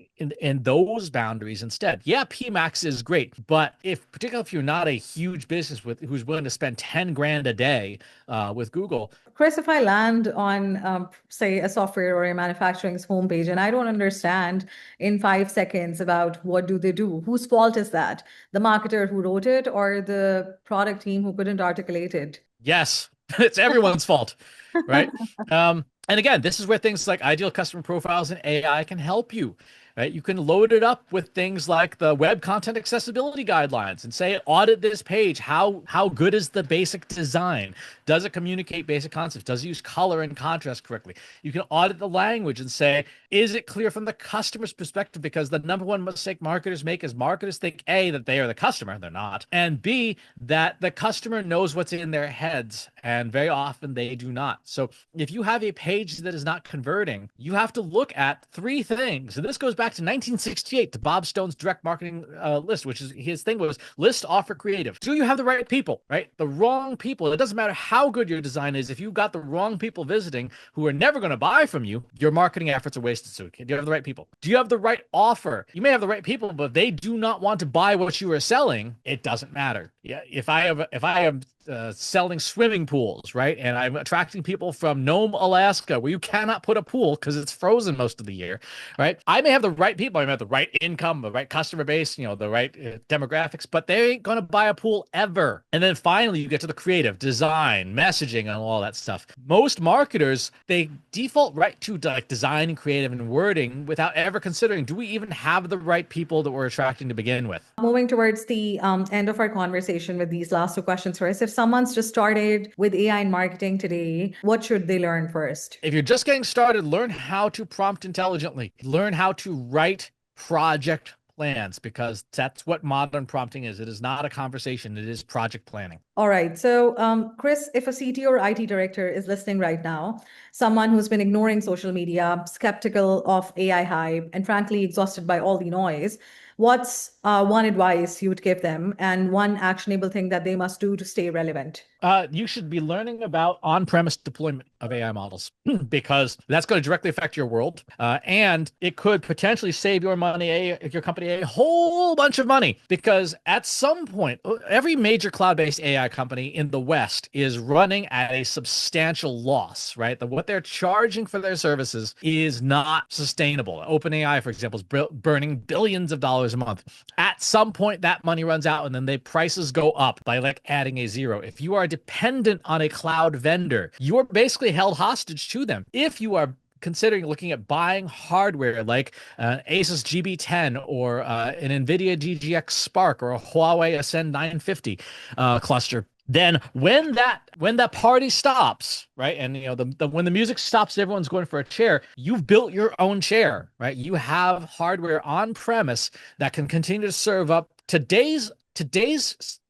in those boundaries instead. Yeah, PMax is great, but particularly if you're not a huge business who's willing to spend 10 grand a day with Google. Chris, if I land on, say, a software or a manufacturing's homepage and I don't understand in 5 seconds about what do they do, whose fault is that? The marketer who wrote it or the product team who couldn't articulate it? Yes, it's everyone's fault, right? And again, this is where things like ideal customer profiles and AI can help you. Right? You can load it up with things like the web content accessibility guidelines and say, audit this page. How good is the basic design? Does it communicate basic concepts? Does it use color and contrast correctly? You can audit the language and say, is it clear from the customer's perspective? Because the number one mistake marketers make is marketers think A, that they are the customer, they're not, and B, that the customer knows what's in their heads And very often they do not. So if you have a page that is not converting, you have to look at three things. And this goes back to 1968, to Bob Stone's direct marketing list, which is his thing was list, offer, creative. Do you have the right people, right? The wrong people. It doesn't matter how good your design is. If you've got the wrong people visiting who are never going to buy from you, your marketing efforts are wasted. So do you have the right people? Do you have the right offer? You may have the right people, but if they do not want to buy what you are selling, it doesn't matter. Yeah, if I am selling swimming pools, right? And I'm attracting people from Nome, Alaska, where you cannot put a pool because it's frozen most of the year, right? I may have the right people, I may have the right income, the right customer base, the right demographics, but they ain't going to buy a pool ever. And then finally, you get to the creative design, messaging, and all that stuff. Most marketers, they default right to like design and creative and wording without ever considering, do we even have the right people that we're attracting to begin with? Moving towards the end of our conversation with these last two questions first. If someone's just started with AI in marketing today, what should they learn first? If you're just getting started, learn how to prompt intelligently. Learn how to write project plans, because that's what modern prompting is. It is not a conversation. It is project planning. All right. So, Chris, if a CTO or IT director is listening right now, someone who's been ignoring social media, skeptical of AI hype, and frankly exhausted by all the noise, what's one advice you would give them and one actionable thing that they must do to stay relevant? You should be learning about on-premise deployment of AI models because that's going to directly affect your world, and it could potentially save your company a whole bunch of money. Because at some point, every major cloud-based AI company in the West is running at a substantial loss, right? What they're charging for their services is not sustainable. OpenAI, for example, is burning billions of dollars a month. At some point, that money runs out, and then the prices go up by like adding a zero. If you are dependent on a cloud vendor, you're basically held hostage to them. If you are considering looking at buying hardware like Asus GB10 or an NVIDIA GGX Spark or a Huawei Ascend 950 cluster, then when that party stops, right, and when the music stops, everyone's going for a chair. You've built your own chair, right? You have hardware on premise that can continue to serve up today's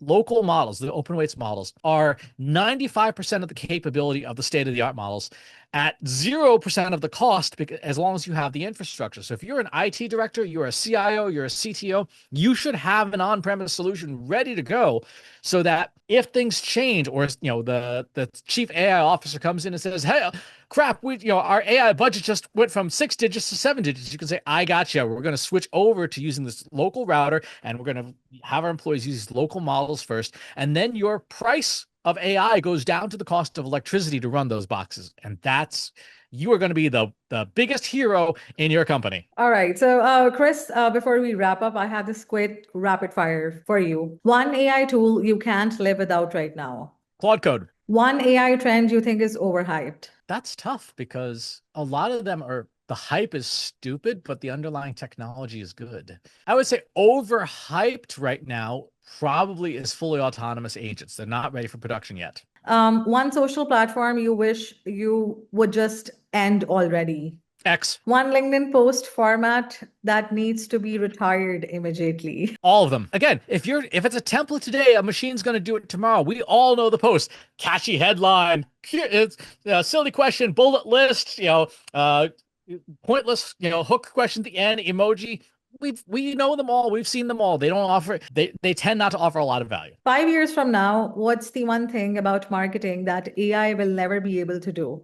local models. The open weights models are 95% of the capability of the state-of-the-art models at 0% of the cost, because as long as you have the infrastructure. So if you're an IT director, you're a CIO, you're a CTO, you should have an on-premise solution ready to go, so that if things change, or the chief AI officer comes in and says, "Hey, crap, our AI budget just went from 6 digits to 7 digits," you can say, "I got you. We're going to switch over to using this local router, and we're going to have our employees use these local models first, and then your price of AI goes down to the cost of electricity to run those boxes." And you are going to be the biggest hero in your company. All right. So, Chris, before we wrap up, I have this quick rapid fire for you. One AI tool you can't live without right now. Claude Code. One AI trend you think is overhyped. That's tough because a lot of them the hype is stupid, but the underlying technology is good. I would say overhyped right now probably is fully autonomous agents. They're not ready for production yet. One social platform you wish you would just end already. X. One LinkedIn post format that needs to be retired immediately. All of them. Again, if it's a template today, a machine's going to do it tomorrow. We all know the post. Catchy headline. It's a silly question, bullet list, pointless, hook question at the end, emoji. We know them all. We've seen them all. They don't offer, they tend not to offer a lot of value. 5 years from now, what's the one thing about marketing that AI will never be able to do?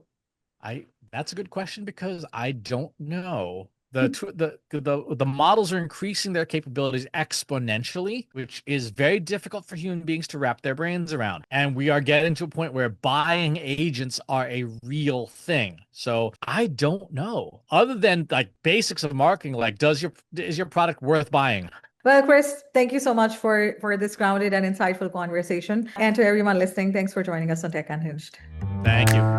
That's a good question, because I don't know. The models are increasing their capabilities exponentially, which is very difficult for human beings to wrap their brains around. And we are getting to a point where buying agents are a real thing. So I don't know, other than like basics of marketing, like is your product worth buying? Well, Chris, thank you so much for this grounded and insightful conversation. And to everyone listening, thanks for joining us on Tech Unhinged. Thank you.